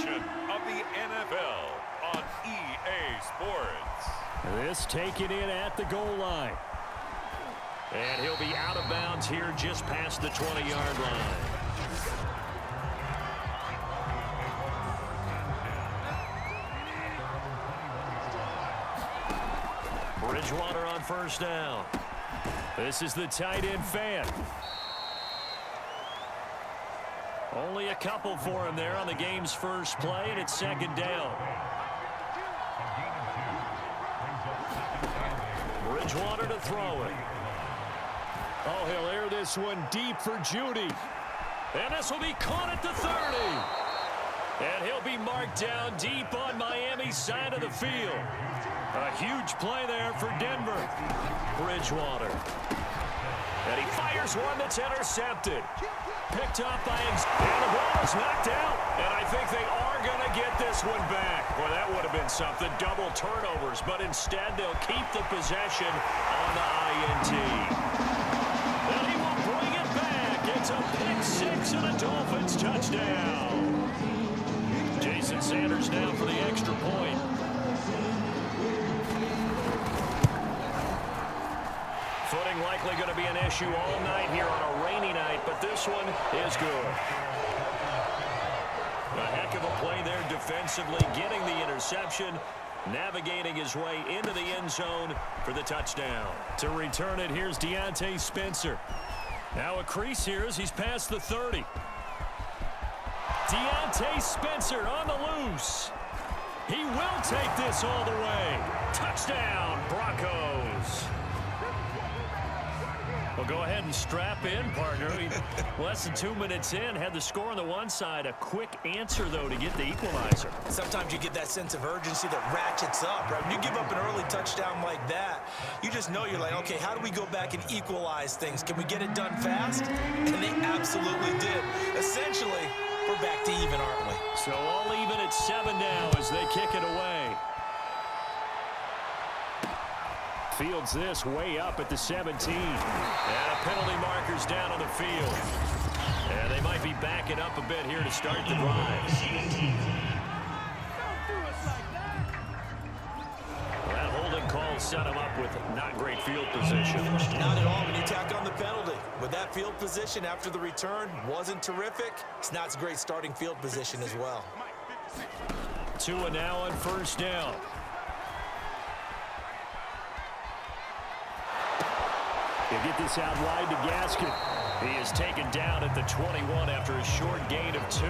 edition of the NFL on EA Sports. This taken in at the goal line. And he'll be out of bounds here just past the 20-yard line. Bridgewater on first down. This is the tight end fan. Only a couple for him there on the game's first play, and it's second down. Bridgewater to throw it. Oh, he'll air this one deep for Judy. And this will be caught at the 30. And he'll be marked down deep on Miami's side of the field. A huge play there for Denver. Bridgewater. And he fires one that's intercepted. Picked up by him. And the ball is knocked out. And I think they are going to get this one back. Well, that would have been something. Double turnovers. But instead, they'll keep the possession on the INT. And he will bring it back. It's a pick six and a Dolphins touchdown. Jason Sanders down for the extra point. Footing likely going to be an issue all night here on a rainy night, but this one is good. A heck of a play there defensively, getting the interception, navigating his way into the end zone for the touchdown. To return it, here's Deontay Spencer. Now a crease here as he's past the 30. Deontay Spencer on the loose. He will take this all the way. Touchdown, Broncos. Well, go ahead and strap in, partner. Less than 2 minutes in, had the score on the one side. A quick answer, though, to get the equalizer. Sometimes you get that sense of urgency that ratchets up, right? When you give up an early touchdown like that, you just know you're like, okay, how do we go back and equalize things? Can we get it done fast? And they absolutely did. Essentially, we're back to even, aren't we? So all even at 7 now as they kick it away. Fields this way up at the 17. And a penalty marker's down on the field. And they might be backing up a bit here to start the drive. That holding call set him up with not great field position. Not at all when you tack on the penalty. With that field position after the return wasn't terrific. It's not a great starting field position as well. Tua now on first down. He'll get this out wide to Gaskin. He is taken down at the 21 after a short gain of 2.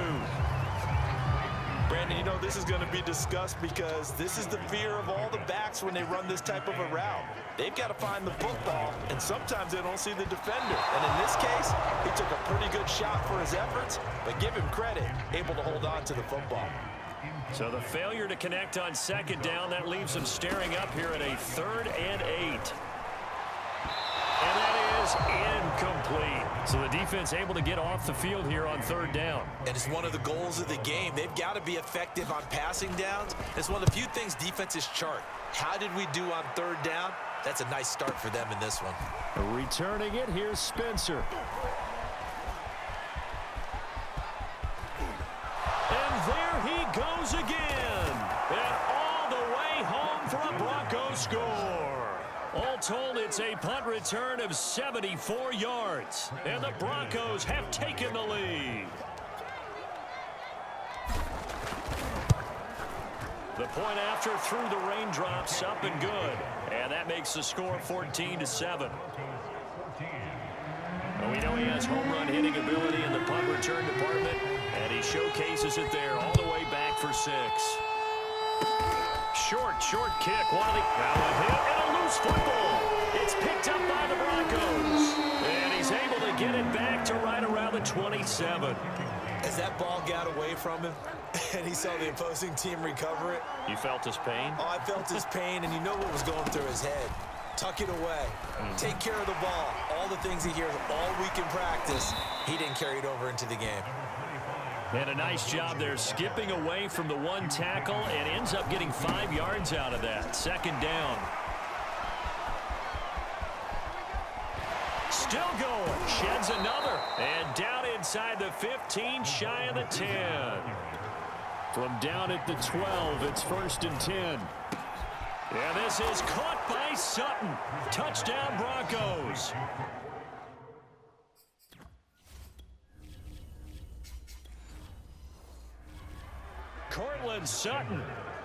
Brandon, you know, this is going to be discussed because this is the fear of all the backs when they run this type of a route. They've got to find the football, and sometimes they don't see the defender. And in this case, he took a pretty good shot for his efforts, but give him credit, able to hold on to the football. So the failure to connect on second down, that leaves him staring up here at a 3rd and 8. And that is incomplete. So the defense able to get off the field here on 3rd down. And it's one of the goals of the game. They've got to be effective on passing downs. It's one of the few things defenses chart. How did we do on 3rd down? That's a nice start for them in this one. Returning it, here's Spencer. And there he goes again. And all the way home for a Broncos score. All told, it's a punt return of 74 yards. And the Broncos have taken the lead. The point after through the raindrops, up and good. And that makes the score 14-7. Well, we know he has home run hitting ability in the punt return department. And he showcases it there all the way back for 6. Short kick. Now a hit and a loose football. It's picked up by the Broncos. And he's able to get it back to right around the 27. As that ball got away from him and he saw the opposing team recover it. You felt his pain? Oh, I felt his pain, and you know what was going through his head. Tuck it away. Take care of the ball. All the things he hears all week in practice, he didn't carry it over into the game. And a nice job there skipping away from the one tackle and ends up getting 5 yards out of that. 2nd down. Still going. Sheds another. And down inside the 15, shy of the 10. From down at the 12, it's 1st and 10. And this is caught by Sutton. Touchdown, Broncos. Cortland Sutton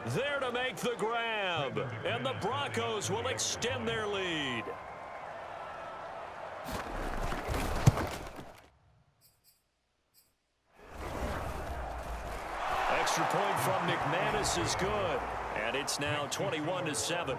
there to make the grab. And the Broncos will extend their lead. Extra point from McManus is good. And it's now 21-7.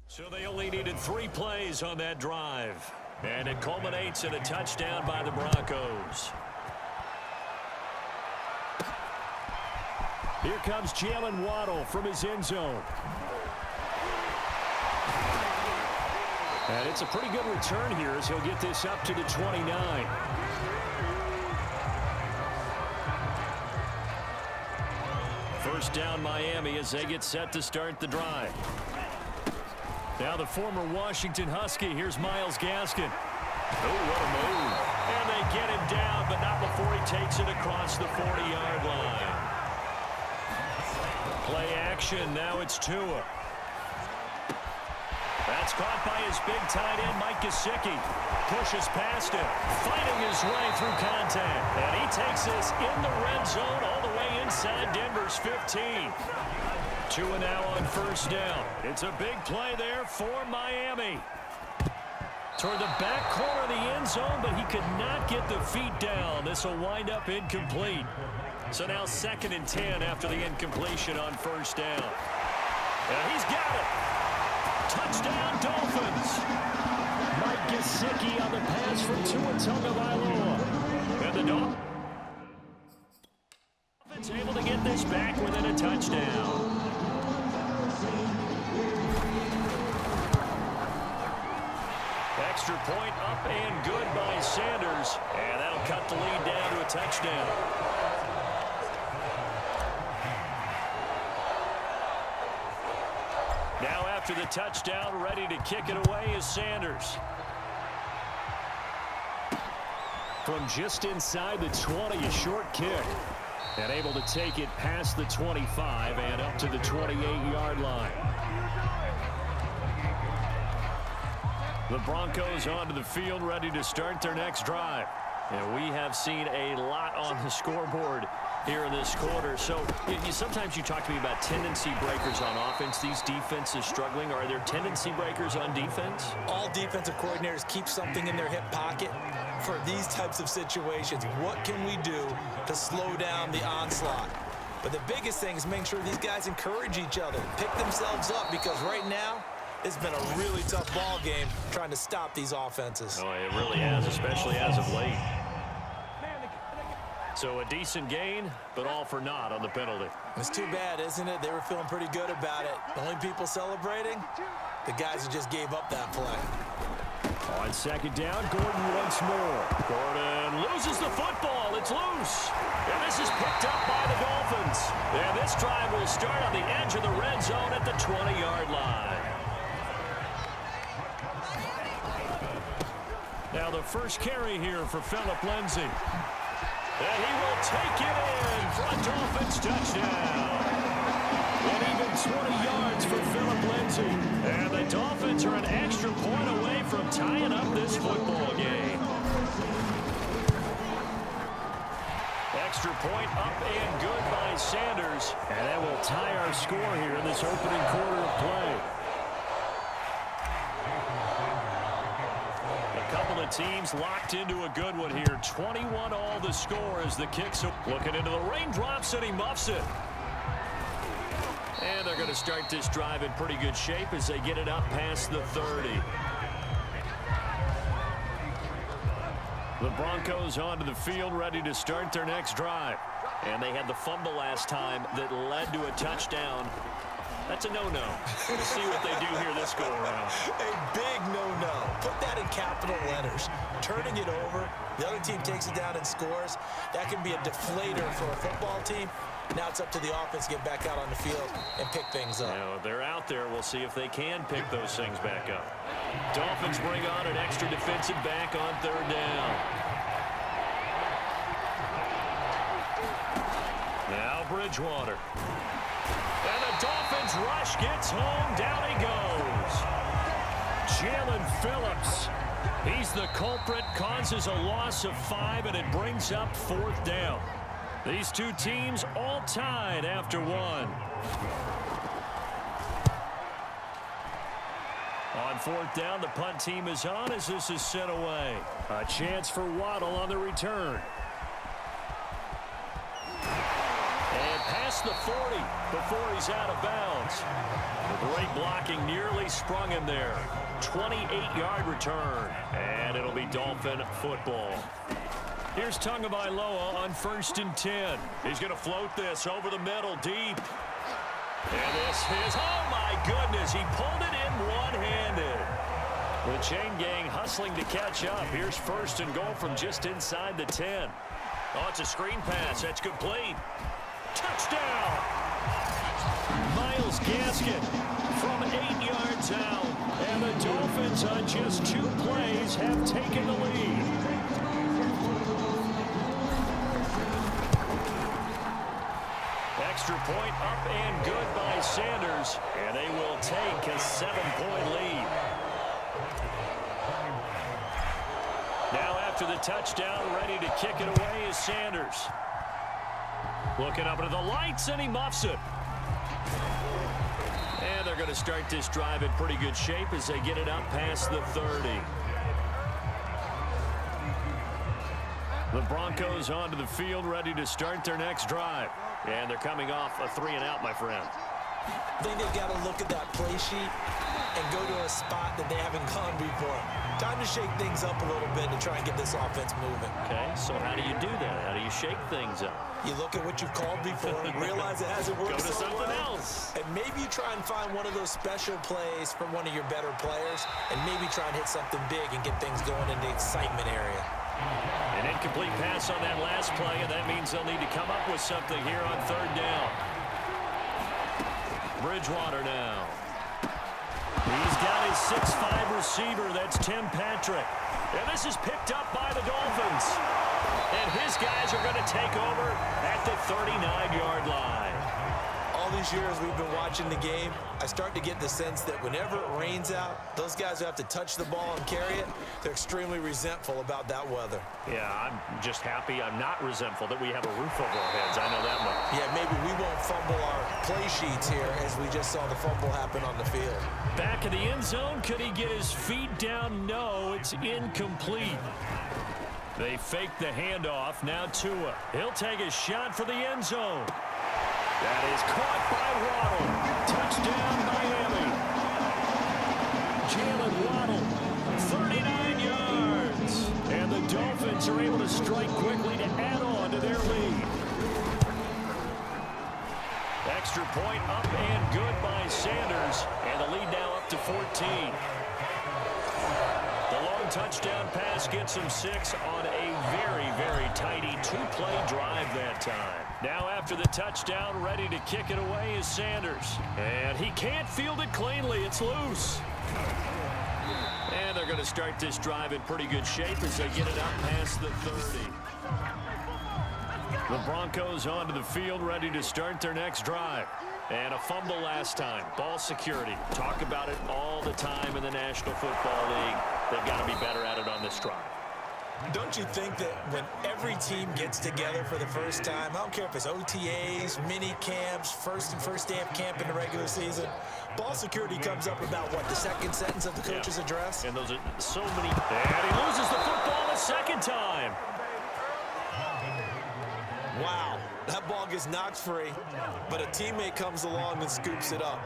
So they only needed 3 plays on that drive. And it culminates in a touchdown by the Broncos. Here comes Jalen Waddle from his end zone. And it's a pretty good return here as he'll get this up to the 29. First down Miami as they get set to start the drive. Now the former Washington Husky. Here's Myles Gaskin. Oh, what a move. And they get him down, but not before he takes it across the 40-yard line. Play action. Now it's Tua. That's caught by his big tight end, Mike Gesicki. Pushes past him, fighting his way through contact. And he takes this in the red zone all the way inside Denver's 15. Tua now on first down. It's a big play there for Miami. Toward the back corner of the end zone, but he could not get the feet down. This will wind up incomplete. So now 2nd and 10 after the incompletion on first down. And he's got it. Touchdown, Dolphins. Mike Gesicki on the pass from Tua Tagovailoa. And the Dolphins able to get this back within a touchdown. Extra point up and good by Sanders. And that'll cut the lead down to a touchdown. Now after the touchdown, ready to kick it away is Sanders. From just inside the 20, a short kick. And able to take it past the 25 and up to the 28-yard line. The Broncos onto the field, ready to start their next drive. And we have seen a lot on the scoreboard here in this quarter. So sometimes you talk to me about tendency breakers on offense. These defenses struggling. Are there tendency breakers on defense? All defensive coordinators keep something in their hip pocket for these types of situations. What can we do to slow down the onslaught? But the biggest thing is making sure these guys encourage each other, pick themselves up, because right now, it's been a really tough ball game trying to stop these offenses. Oh, it really has, especially as of late. So a decent gain, but all for naught on the penalty. It's too bad, isn't it? They were feeling pretty good about it. The only people celebrating, the guys who just gave up that play. On 2nd down, Gordon once more. Gordon loses the football. It's loose. And this is picked up by the Dolphins. And this drive will start on the edge of the red zone at the 20-yard line. Now the first carry here for Phillip Lindsay. And he will take it in for a Dolphins touchdown. And even 20 yards for Phillip Lindsay. And the Dolphins are an extra point away from tying up this football game. Extra point up and good by Sanders. And that will tie our score here in this opening quarter of play. Teams locked into a good one here. 21 all the score as the kicks looking into the raindrops, and he muffs it. And they're going to start this drive in pretty good shape as they get it up past the 30. The Broncos onto the field, ready to start their next drive. And they had the fumble last time that led to a touchdown. That's a no-no. We'll see what they do here this go-around. A big no-no. Put that in capital letters. Turning it over, the other team takes it down and scores. That can be a deflator for a football team. Now it's up to the offense to get back out on the field and pick things up. Now, they're out there. We'll see if they can pick those things back up. Dolphins bring on an extra defensive back on third down. Now Bridgewater. And the Dolphins rush gets home. Down he goes. Jalen Phillips. He's the culprit. Causes a loss of 5, and it brings up 4th down. These two teams all tied after 1. On 4th down, the punt team is on as this is sent away. A chance for Waddle on the return. And past the 40 before he's out of bounds. The great blocking nearly sprung him there. 28-yard return. And it'll be Dolphin football. Here's Tagovailoa on 1st and 10. He's going to float this over the middle deep. And this is, oh my goodness, he pulled it in one-handed. The chain gang hustling to catch up. Here's 1st and goal from just inside the 10. Oh, it's a screen pass. That's complete. Touchdown! Myles Gaskin from 8 yards out. And the Dolphins on just 2 plays have taken the lead. Extra point up and good by Sanders, and they will take a 7-point lead. Now after the touchdown, ready to kick it away is Sanders. Looking up into the lights, and he muffs it. And they're going to start this drive in pretty good shape as they get it up past the 30. The Broncos onto the field, ready to start their next drive. And they're coming off a 3-and-out, my friend. I think they've got to look at that play sheet and go to a spot that they haven't gone before. Time to shake things up a little bit to try and get this offense moving. Okay, so how do you do that? How do you shake things up? You look at what you've called before, realize it hasn't worked Go to so something well, else. and maybe you try and find one of those special plays from one of your better players, and maybe try and hit something big and get things going in the excitement area. An incomplete pass on that last play, and that means they'll need to come up with something here on 3rd down. Bridgewater now. He's got his 6'5" receiver. That's Tim Patrick. And this is picked up by the Dolphins. And his guys are going to take over at the 39-yard line. All these years we've been watching the game, I start to get the sense that whenever it rains out, those guys who have to touch the ball and carry it, they're extremely resentful about that weather. Yeah, I'm just happy I'm not resentful that we have a roof over our heads. I know that much. Yeah, maybe we won't fumble our play sheets here as we just saw the fumble happen on the field. Back in the end zone, could he get his feet down? No, it's incomplete. They fake the handoff. Now Tua. He'll take a shot for the end zone. That is caught by Waddle. Touchdown, Miami. Jalen Waddle, 39 yards. And the Dolphins are able to strike quickly to add on to their lead. Extra point up and good by Sanders. And the lead now up to 14. The long touchdown pass gets him 6 on a very, very tidy 2-play drive that time. Now after the touchdown, ready to kick it away is Sanders. And he can't field it cleanly. It's loose. And they're going to start this drive in pretty good shape as they get it out past the 30. The Broncos onto the field, ready to start their next drive. And a fumble last time. Ball security. Talk about it all the time in the National Football League. They've got to be better at it on this drive. Don't you think that when every team gets together for the first time, I don't care if it's OTAs, mini camps, first day of camp in the regular season, ball security comes up about, what, the second sentence of the coach's address? And those are so many. And he loses the football a second time. Wow, that ball gets knocked free, but a teammate comes along and scoops it up.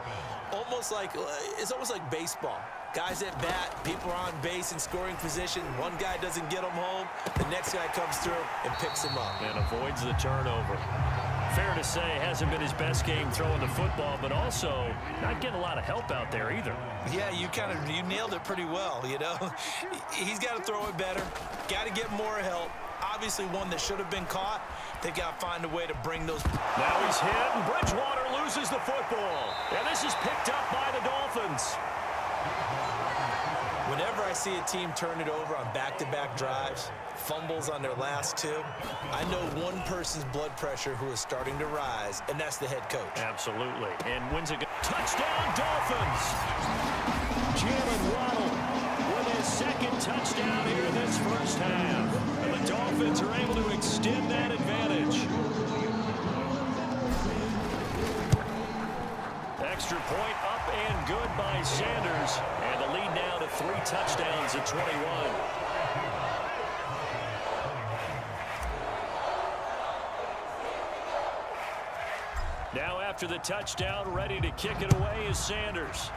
It's almost like baseball. Guys at bat, people are on base in scoring position. One guy doesn't get them home. The next guy comes through and picks him up. And avoids the turnover. Fair to say, hasn't been his best game throwing the football, but also not getting a lot of help out there either. Yeah, you nailed it pretty well, you know. He's got to throw it better. Got to get more help. Obviously one that should have been caught. They got to find a way to bring those. Now he's hit, and Bridgewater loses the football. And this is picked up by the Dolphins. Whenever I see a team turn it over on back-to-back drives, fumbles on their last two, I know one person's blood pressure who is starting to rise, and that's the head coach. Absolutely. And wins a touchdown, Dolphins. Jalen Waddle with his second touchdown here in this first half. And the Dolphins are able to extend that advantage. Extra point up and good by Sanders. And the lead now to 3 touchdowns at 21. Now after the touchdown, ready to kick it away is Sanders.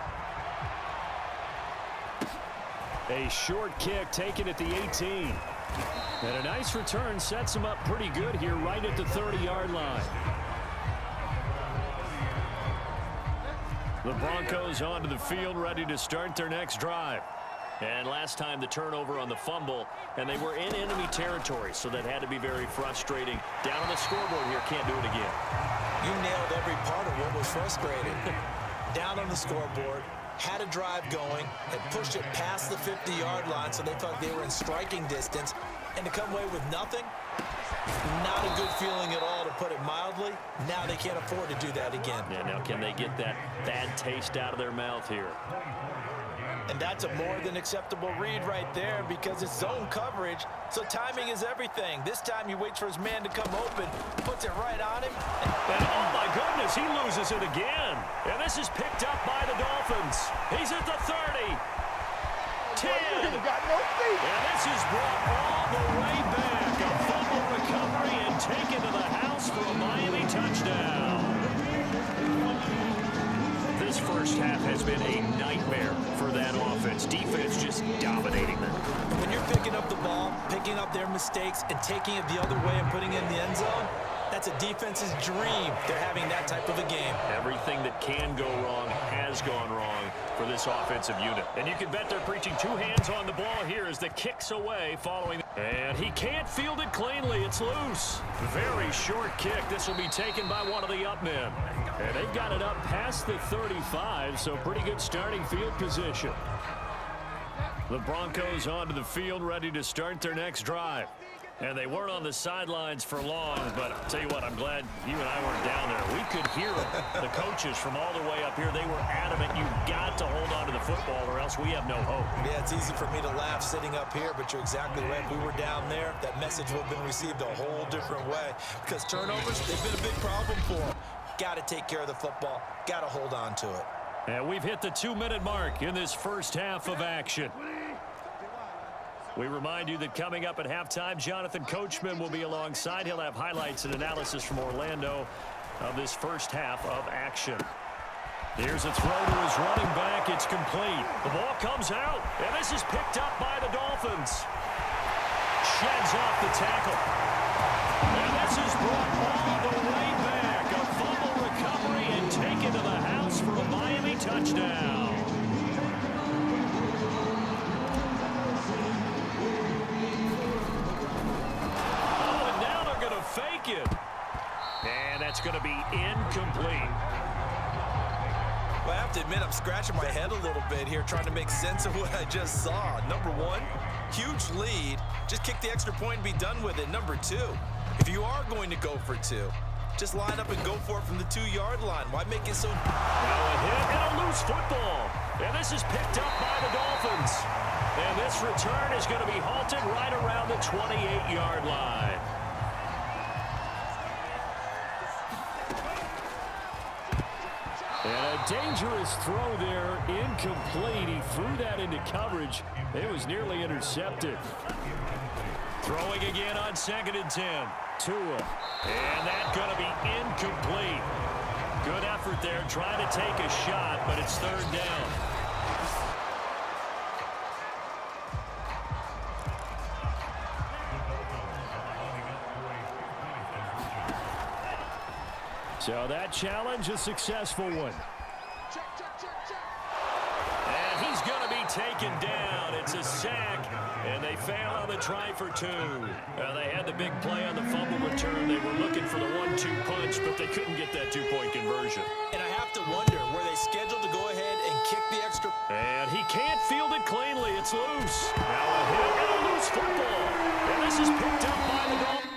A short kick taken at the 18. And a nice return sets him up pretty good here right at the 30-yard line. The Broncos onto the field, ready to start their next drive. And last time the turnover on the fumble, and they were in enemy territory, so that had to be very frustrating. Down on the scoreboard here, can't do it again. You nailed every part of what was frustrating. Down on the scoreboard, had a drive going, and pushed it past the 50-yard line, so they thought they were in striking distance, and to come away with nothing, not a good feeling at all, to put it mildly. Now they can't afford to do that again. Yeah, now can they get that bad taste out of their mouth here? And that's a more than acceptable read right there, because it's zone coverage, so timing is everything. This time he waits for his man to come open, puts it right on him. And oh my goodness, he loses it again. And this is picked up by the Dolphins. He's at the 30. 10. Got no feet. And this is brought all the way back. A fumble recovery and taken to the house for a Miami touchdown. This first half has been a nightmare for that offense. Defense just dominating them. When you're picking up the ball, picking up their mistakes, and taking it the other way and putting it in the end zone, that's a defense's dream. They're having that type of a game. Everything that can go wrong has gone wrong for this offensive unit. And you can bet they're preaching 2 hands on the ball here as the kick's away following. And he can't field it cleanly. It's loose. Very short kick. This will be taken by one of the up men. And they've got it up past the 35, so pretty good starting field position. The Broncos onto the field, ready to start their next drive. And they weren't on the sidelines for long, but I'll tell you what, I'm glad you and I weren't down there. We could hear the coaches from all the way up here. They were adamant, you've got to hold on to the football or else we have no hope. Yeah, it's easy for me to laugh sitting up here, but you're exactly right. If we were down there, that message would have been received a whole different way, because turnovers, they've been a big problem for them. Got to take care of the football. Got to hold on to it. And we've hit the 2-minute mark in this first half of action. We remind you that coming up at halftime, Jonathan Coachman will be alongside. He'll have highlights and analysis from Orlando of this first half of action. Here's a throw to his running back. It's complete. The ball comes out, and this is picked up by the Dolphins. Sheds off the tackle. And this is brought all the way back. A fumble recovery and taken to the house for a Miami touchdown. Fake it. And that's going to be incomplete. Well, I have to admit, I'm scratching my head a little bit here trying to make sense of what I just saw. Number one, huge lead. Just kick the extra point and be done with it. Number two, if you are going to go for 2, just line up and go for it from the 2-yard line. Why make it so... Now a hit and a loose football. And this is picked up by the Dolphins. And this return is going to be halted right around the 28-yard line. And a dangerous throw there, incomplete. He threw that into coverage. It was nearly intercepted. Throwing again on 2nd and 10. Tua. And that's going to be incomplete. Good effort there, trying to take a shot, but it's 3rd down. So that challenge, a successful one. And he's going to be taken down. It's a sack, and they fail on the try for two. They had the big play on the fumble return. They were looking for the 1-2 punch, but they couldn't get that two-point conversion. And I have to wonder, were they scheduled to go ahead and kick the extra? And he can't field it cleanly. It's loose. Now a hit and a loose football. And this is picked up by the Dolphins.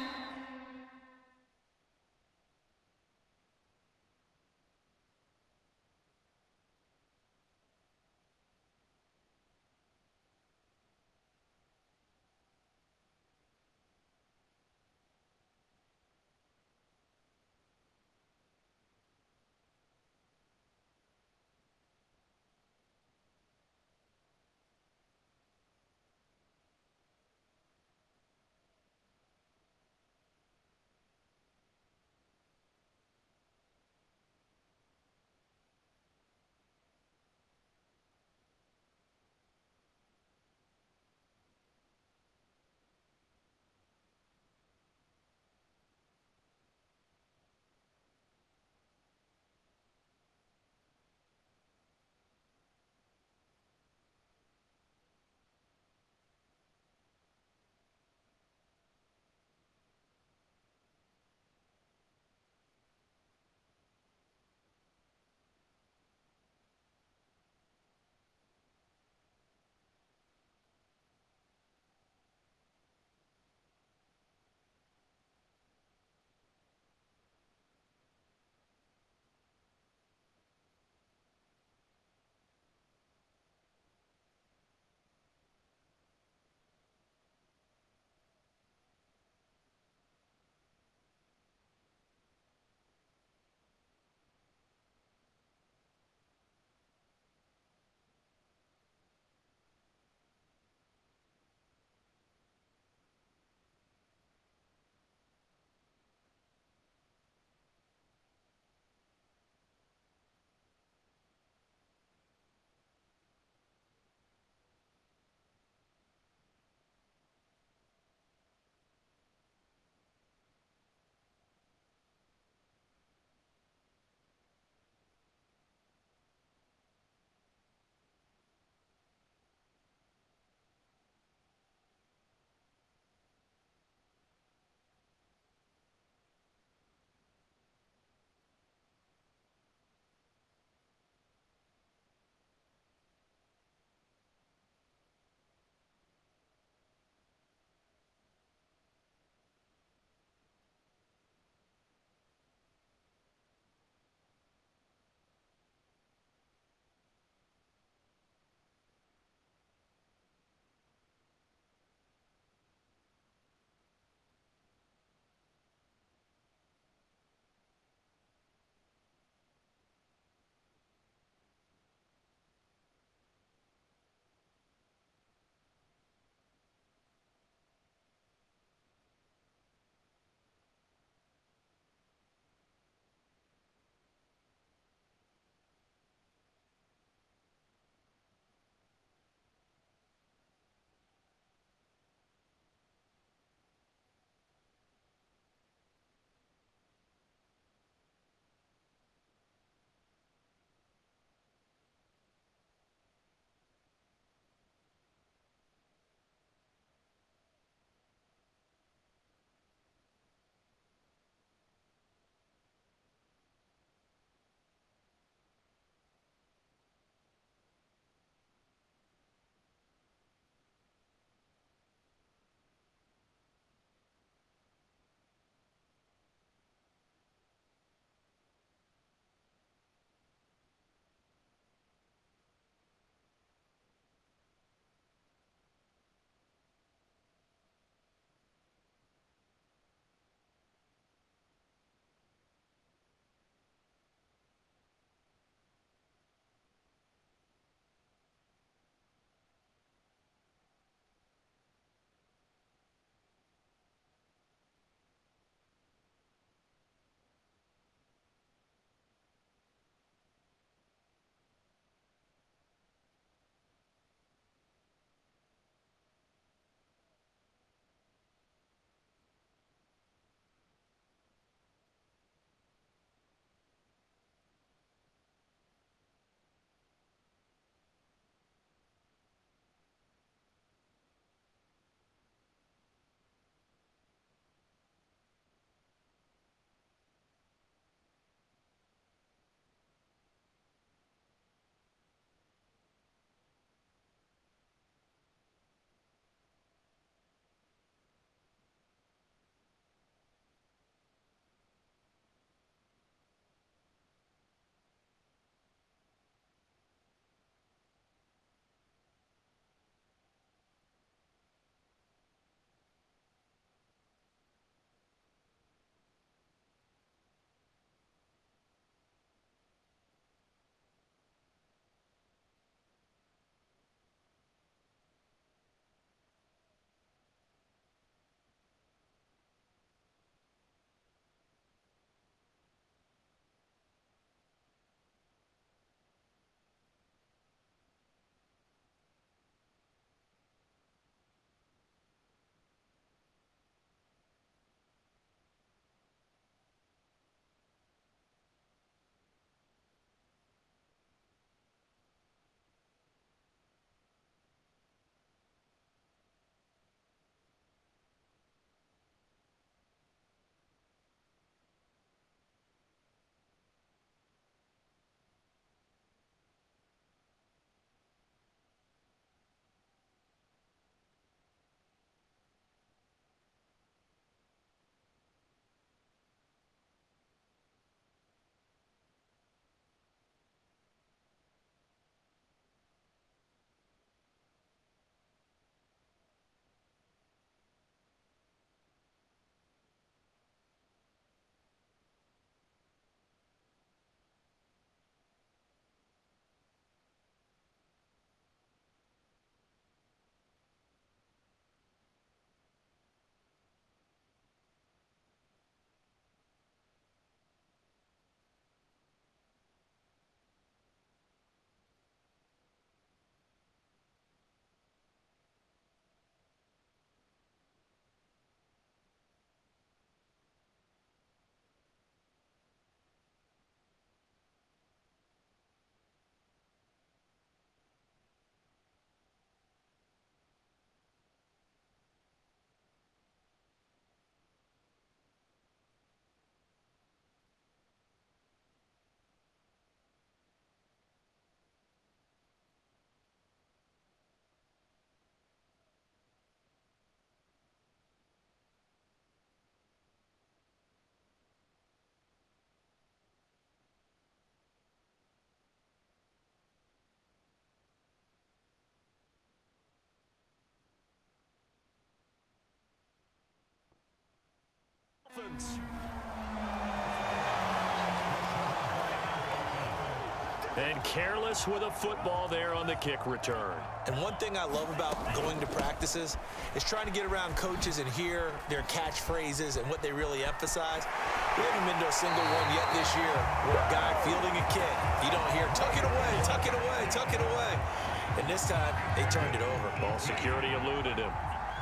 And careless with a football there on the kick return. And one thing I love about going to practices is trying to get around coaches and hear their catchphrases and what they really emphasize. We haven't been to a single one yet this year where a guy fielding a kick, you don't hear, tuck it away, tuck it away, tuck it away. And this time, they turned it over. Ball security eluded him.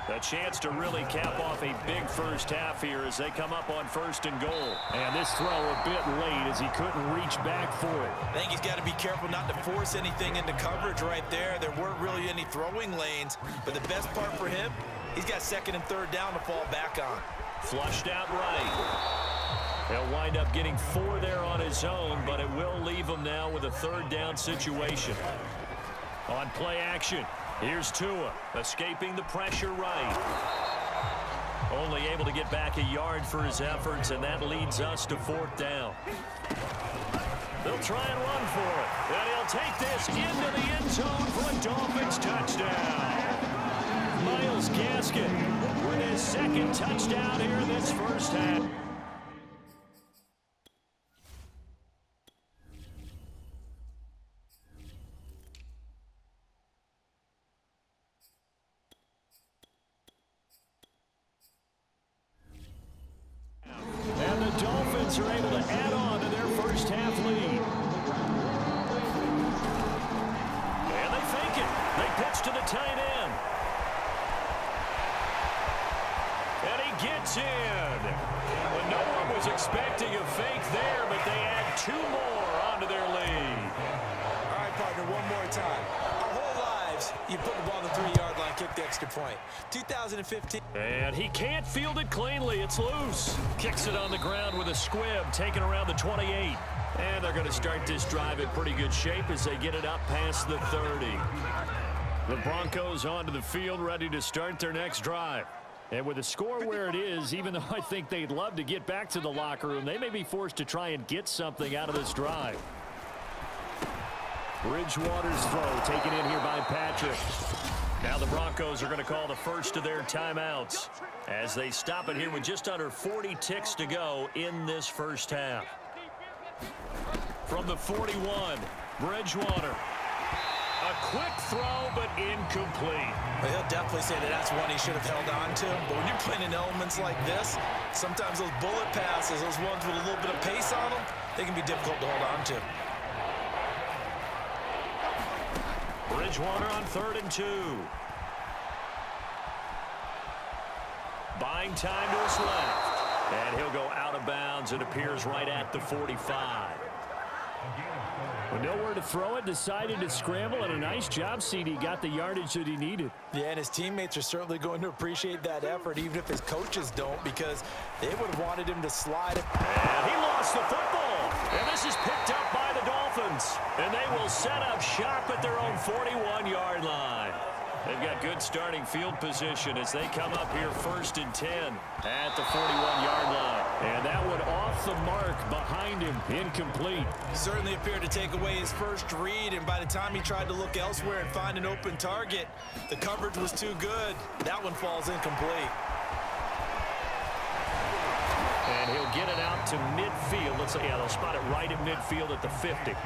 A chance to really cap off a big first half here as they come up on 1st and goal. And this throw a bit late as he couldn't reach back for it. I think he's got to be careful not to force anything into coverage right there. There weren't really any throwing lanes. But the best part for him, he's got 2nd and 3rd down to fall back on. Flushed out right. He'll wind up getting 4 there on his own, but it will leave him now with a 3rd down situation. On play action, here's Tua, escaping the pressure right. Only able to get back a yard for his efforts, and that leads us to 4th down. They'll try and run for it, and he'll take this into the end zone for a Dolphins touchdown. Myles Gaskin with his 2nd touchdown here in this first half. Are able to add on to their first half lead. And they fake it. They pitch to the tight end. And he gets in. Well, no one was expecting a fake there, but they add 2 more onto their lead. All right, partner, one more time. Our whole lives, you put the ball on the 3-yard line, kick the extra point. 2015. And he can't field it cleanly. It's loose. Kicks it on the ground with a squib, taken around the 28. And they're going to start this drive in pretty good shape as they get it up past the 30. The Broncos onto the field, ready to start their next drive. And with the score where it is, even though I think they'd love to get back to the locker room, they may be forced to try and get something out of this drive. Bridgewater's throw taken in here by Patrick. Now the Broncos are going to call the first of their timeouts as they stop it here with just under 40 ticks to go in this first half. From the 41, Bridgewater. A quick throw, but incomplete. Well, he'll definitely say that that's one he should have held on to. But when you're playing in elements like this, sometimes those bullet passes, those ones with a little bit of pace on them, they can be difficult to hold on to. Bridgewater on 3rd and 2. Buying time to his left. And he'll go out of bounds. It appears right at the 45. With nowhere to throw it, decided to scramble, and a nice job, CD. Got the yardage that he needed. Yeah, and his teammates are certainly going to appreciate that effort, even if his coaches don't, because they would have wanted him to slide it. And he lost the football. And this is picked up by the Dolphins. And they will set up shop at their own 41-yard line. They've got good starting field position as they come up here 1st and 10 at the 41-yard line. And that one off the mark behind him, incomplete. Certainly appeared to take away his first read, and by the time he tried to look elsewhere and find an open target, the coverage was too good. That one falls incomplete. And he'll get it out to midfield. Let's say, yeah, they'll spot it right at midfield at the 50.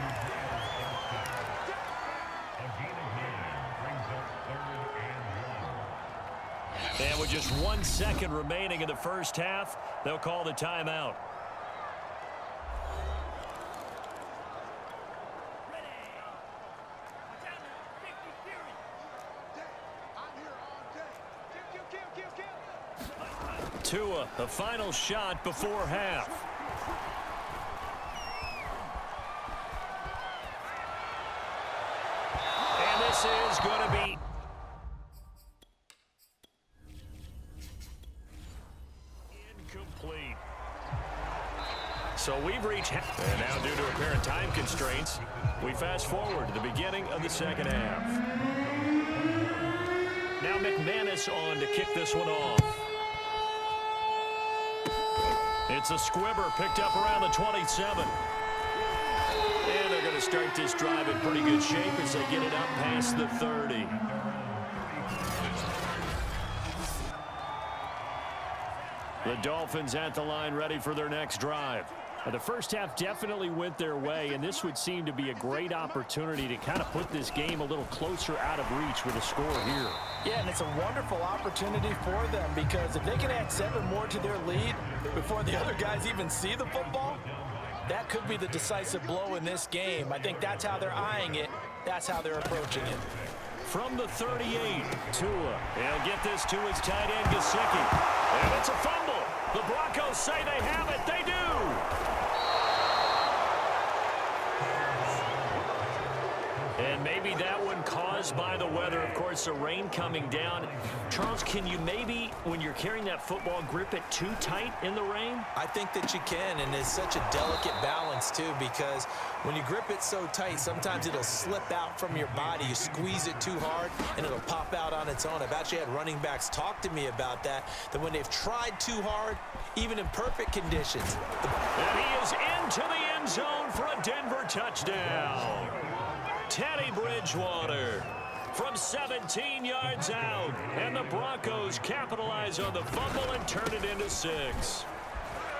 And with just 1 second remaining in the first half, they'll call the timeout. Tua, the final shot before half. And this is going to be incomplete. So we've reached half. And now due to apparent time constraints, we fast forward to the beginning of the second half. Now McManus on to kick this one off. It's a squibber picked up around the 27. And they're going to start this drive in pretty good shape as they get it up past the 30. The Dolphins at the line ready for their next drive. The first half definitely went their way, and this would seem to be a great opportunity to kind of put this game a little closer out of reach with a score here. Yeah, and it's a wonderful opportunity for them because if they can add 7 more to their lead before the other guys even see the football, that could be the decisive blow in this game. I think that's how they're eyeing it. That's how they're approaching it. From the 38, Tua. He'll get this to his tight end, Gesicki. And it's a fumble. The Broncos say they have it. They do. And maybe that one caused by the weather. Of course, the rain coming down. Charles, can you maybe, when you're carrying that football, grip it too tight in the rain? I think that you can, and it's such a delicate balance, too, because when you grip it so tight, sometimes it'll slip out from your body. You squeeze it too hard, and it'll pop out on its own. I've actually had running backs talk to me about that when they've tried too hard, even in perfect conditions. And he is into the end zone for a Denver touchdown. Teddy Bridgewater from 17 yards out. And the Broncos capitalize on the fumble and turn it into 6.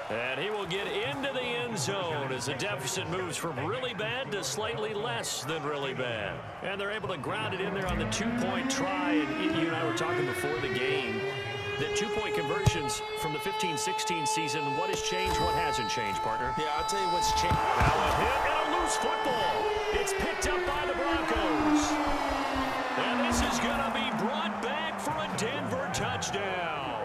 And he will get into the end zone as the deficit moves from really bad to slightly less than really bad. And they're able to ground it in there on the 2-point try. And you and I were talking before the game that 2-point conversions from the 15-16 season, what has changed, what hasn't changed, partner? Yeah, I'll tell you what's changed. Now a hit and a loose football. It's picked up by the Broncos. And this is going to be brought back for a Denver touchdown.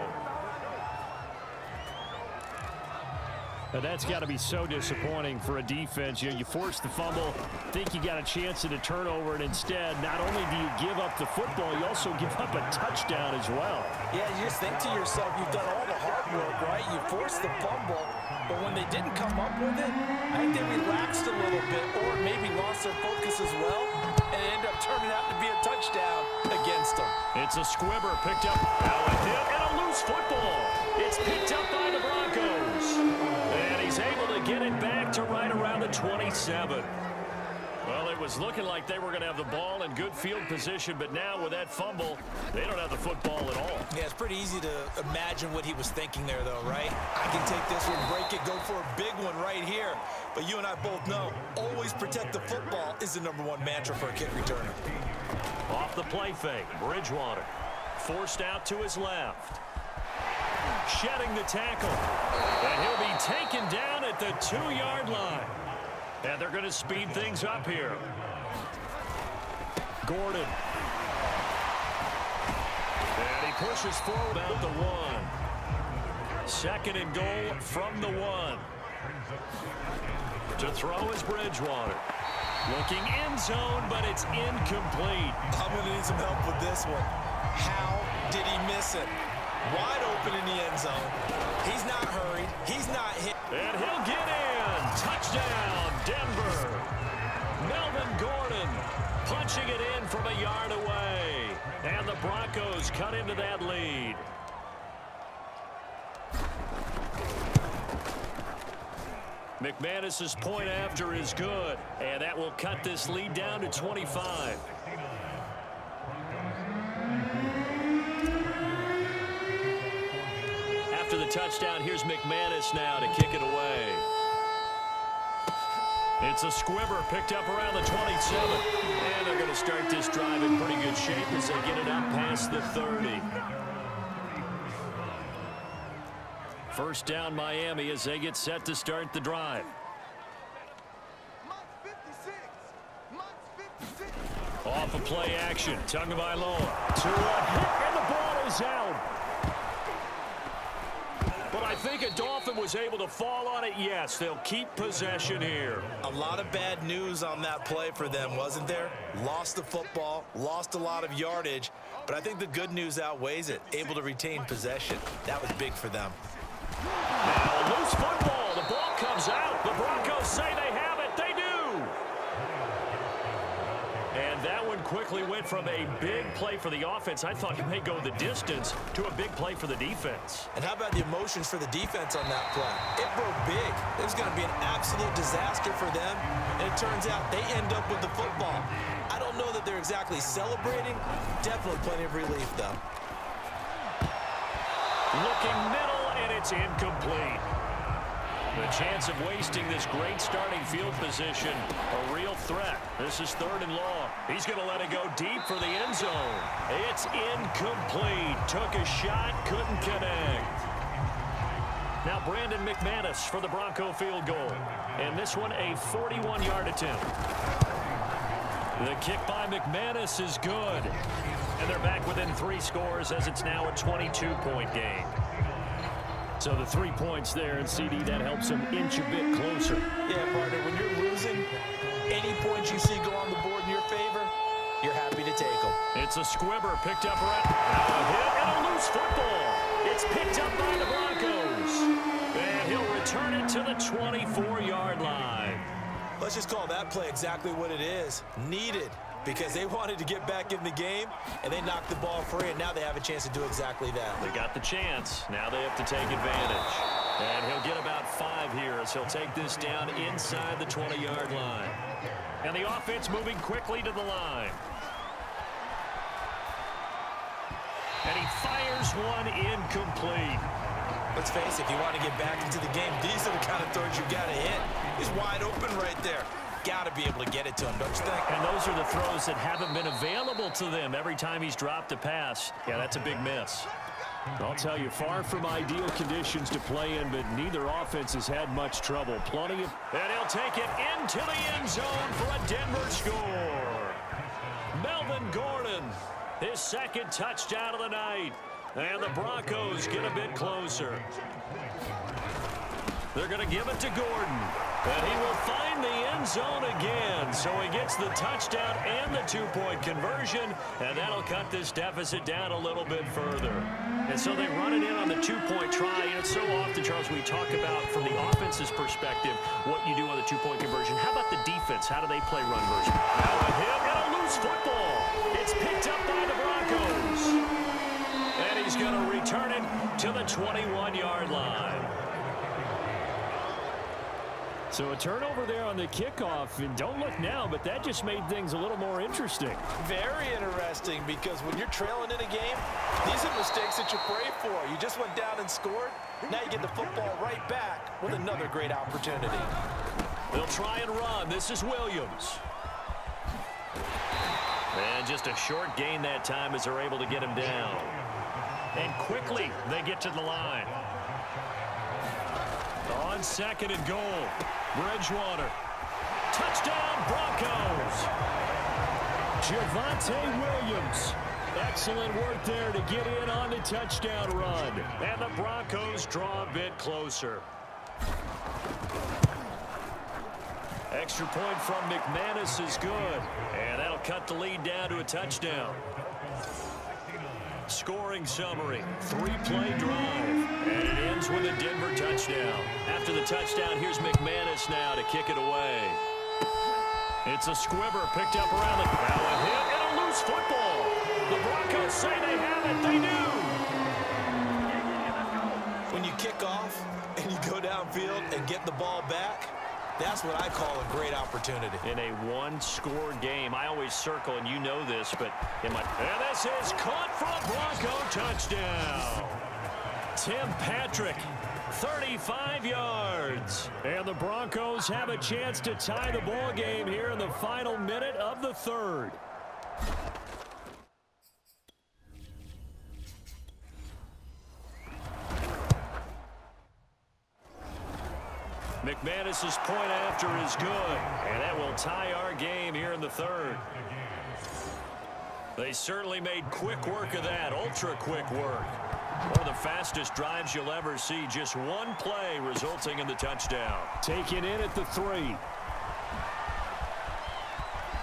Now that's got to be so disappointing for a defense. You know, you force the fumble, think you got a chance at a turnover, and instead, not only do you give up the football, you also give up a touchdown as well. Yeah, you just think to yourself, you've done all the hard work, right? You forced the fumble, but when they didn't come up with it, I think they relaxed a little bit or maybe lost their focus as well, and it ended up turning out to be a touchdown against them. It's a squibber picked up. Now a hit and a loose football. It's picked up by the Broncos. And he's able to get it back to right around the 27. Well, it was looking like they were going to have the ball in good field position, but now with that fumble, they don't have the football at all. Yeah, it's pretty easy to imagine what he was thinking there, though, right? I can take this one, break it, go for a big one right here. But you and I both know, always protect the football is the #1 mantra for a kick returner. Off the play fake, Bridgewater forced out to his left. Shedding the tackle. And he'll be taken down at the 2-yard line. And they're going to speed things up here. Gordon. And he pushes forward out the 1. Second and goal from the 1. To throw is Bridgewater. Looking end zone, but it's incomplete. I'm going to need some help with this one. How did he miss it? Wide open in the end zone. He's not hurried. He's not hit. And he'll get in. Touchdown, Denver. Melvin Gordon punching it in from a yard away. And the Broncos cut into that lead. McManus's point after is good. And that will cut this lead down to 25. After the touchdown, here's McManus now to kick it away. It's a squibber picked up around the 27. And they're going to start this drive in pretty good shape as they get it up past the 30. First down, Miami, as they get set to start the drive. Off of play action, Tagovailoa to a hit, and the ball is out. But I think a Dolphin was able to fall on it. Yes, they'll keep possession here. A lot of bad news on that play for them, wasn't there? Lost the football, lost a lot of yardage, but I think the good news outweighs it. Able to retain possession. That was big for them. Now, loose football. The ball comes out. The Broncos say they have it. They do. And that one quickly went from a big play for the offense. I thought he may go the distance to a big play for the defense. And how about the emotions for the defense on that play? It broke big. It was going to be an absolute disaster for them. And it turns out they end up with the football. I don't know that they're exactly celebrating. Definitely plenty of relief, though. Looking middle and it's incomplete. The chance of wasting this great starting field position, a real threat. This is 3rd and long. He's going to let it go deep for the end zone. It's incomplete. Took a shot, couldn't connect. Now Brandon McManus for the Bronco field goal. And this one a 41-yard attempt. The kick by McManus is good. And they're back within 3 scores as it's now a 22-point game. So the 3 points there, and CD, that helps them inch a bit closer. Yeah, partner, when you're losing, any points you see go on the board in your favor, you're happy to take them. It's a squibber picked up right. Now a hit and a loose football. It's picked up by the Broncos. And he'll return it to the 24-yard line. Let's just call that play exactly what it is. Needed, because they wanted to get back in the game, and they knocked the ball free, and now they have a chance to do exactly that. They got the chance. Now they have to take advantage. And he'll get about 5 here as he'll take this down inside the 20-yard line. And the offense moving quickly to the line. And he fires one incomplete. Let's face it, if you want to get back into the game, these are the kind of throws you got to hit. He's wide open right there. Got to be able to get it to him, don't you think? And those are the throws that haven't been available to them every time he's dropped a pass. Yeah, that's a big miss. I'll tell you, far from ideal conditions to play in, but neither offense has had much trouble. Plenty of... And he'll take it into the end zone for a Denver score. Melvin Gordon, his 2nd touchdown of the night. And the Broncos get a bit closer. They're going to give it to Gordon. And he will find the end zone again. So he gets the touchdown and the 2-point conversion. And that'll cut this deficit down a little bit further. And so they run it in on the 2-point try. And it's so often, Charles, we talk about from the offense's perspective what you do on the 2-point conversion. How about the defense? How do they play run version? Now a hit and a loose football. It's picked up by the Broncos. And he's going to return it to the 21-yard line. So a turnover there on the kickoff, and don't look now, but that just made things a little more interesting. Very interesting, because when you're trailing in a game, these are mistakes that you pray for. You just went down and scored. Now you get the football right back with another great opportunity. They'll try and run. This is Williams. And just a short gain that time as they're able to get him down. And quickly they get to the line. On 2nd and goal. Bridgewater. Touchdown, Broncos. Javonte Williams. Excellent work there to get in on the touchdown run. And the Broncos draw a bit closer. Extra point from McManus is good. And that'll cut the lead down to a touchdown. Scoring summary, 3-play drive, and it ends with a Denver touchdown. After the touchdown, here's McManus now to kick it away. It's a squibber picked up around the... Now a hit and a loose football. The Broncos say they have it. They do. When you kick off and you go downfield and get the ball back, that's what I call a great opportunity. In a one-score game, I always circle, and you know this, but in my... And this is caught for a Bronco touchdown. Tim Patrick, 35 yards. And the Broncos have a chance to tie the ball game here in the final minute of the 3rd. McManus's point after is good, and that will tie our game here in the 3rd. They certainly made quick work of that, ultra-quick work. One of the fastest drives you'll ever see, just one play resulting in the touchdown. Taken in at the 3.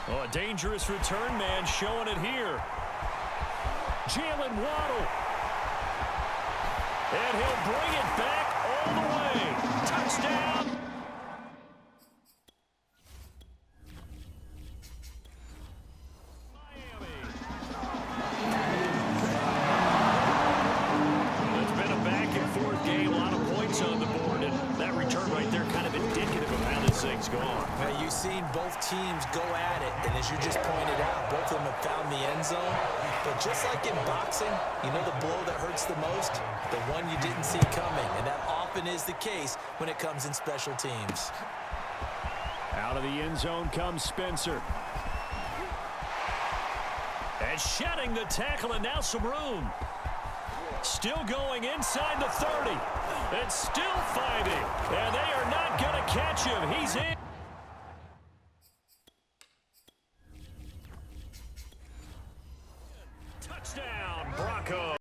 Oh, a dangerous return man showing it here. Jalen Waddle. And he'll bring it back all the way. Touchdown. Miami. It's been a back-and-forth game, a lot of points on the board, and that return right there kind of indicative of how this thing's gone. Now, you've seen both teams go at it, and as you just pointed out, both of them have found the end zone. But just like in boxing, you know the blow that hurts the most? The one you didn't see coming, and that often is the case when it comes in special teams. Out of the end zone comes Spencer. And shedding the tackle, and now some room. Still going inside the 30. And still fighting. And they are not going to catch him. He's in.